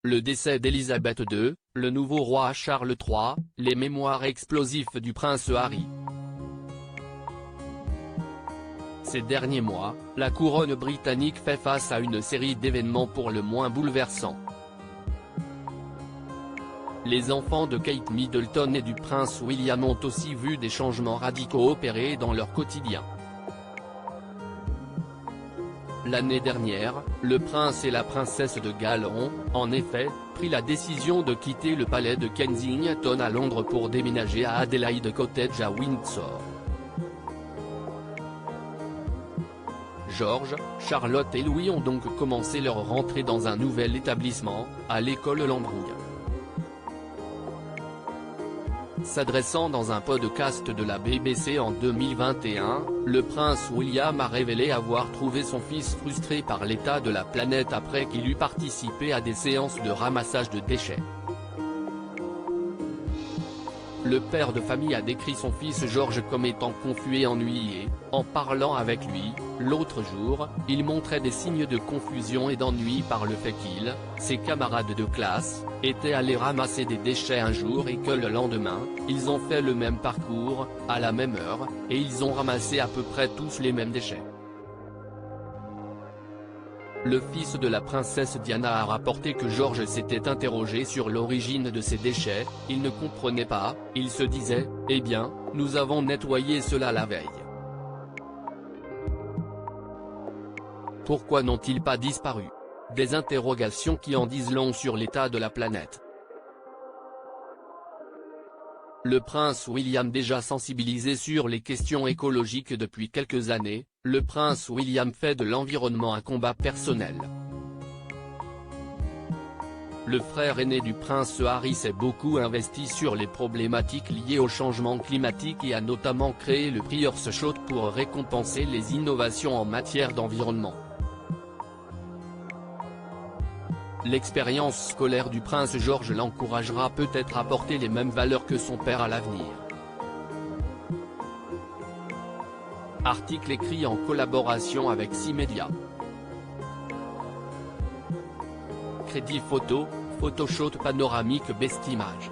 le décès d'Élisabeth II, le nouveau roi Charles III, les mémoires explosifs du prince Harry. Ces derniers mois, la couronne britannique fait face à une série d'événements pour le moins bouleversants. Les enfants de Kate Middleton et du prince William ont aussi vu des changements radicaux opérer dans leur quotidien. L'année dernière, le prince et la princesse de Galles ont, en effet, pris la décision de quitter le palais de Kensington à Londres pour déménager à Adelaide Cottage à Windsor. George, Charlotte et Louis ont donc commencé leur rentrée dans un nouvel établissement, à l'école Lambrouille. S'adressant dans un podcast de la BBC en 2021, le prince William a révélé avoir trouvé son fils frustré par l'état de la planète après qu'il eût participé à des séances de ramassage de déchets. Le père de famille a décrit son fils George comme étant confus et ennuyé. En parlant avec lui, l'autre jour, il montrait des signes de confusion et d'ennui par le fait qu'il, ses camarades de classe, étaient allés ramasser des déchets un jour et que le lendemain, ils ont fait le même parcours, à la même heure, et ils ont ramassé à peu près tous les mêmes déchets. Le fils de la princesse Diana a rapporté que George s'était interrogé sur l'origine de ces déchets, il ne comprenait pas, il se disait, « Eh bien, nous avons nettoyé cela la veille. Pourquoi n'ont-ils pas disparu ?» Des interrogations qui en disent long sur l'état de la planète. Le prince William, déjà sensibilisé sur les questions écologiques depuis quelques années, le prince William fait de l'environnement un combat personnel. Le frère aîné du prince Harry s'est beaucoup investi sur les problématiques liées au changement climatique et a notamment créé le prix Earthshot pour récompenser les innovations en matière d'environnement. L'expérience scolaire du prince George l'encouragera peut-être à porter les mêmes valeurs que son père à l'avenir. Article écrit en collaboration avec 6 médias. Crédit photo, Photoshop panoramique Best Image.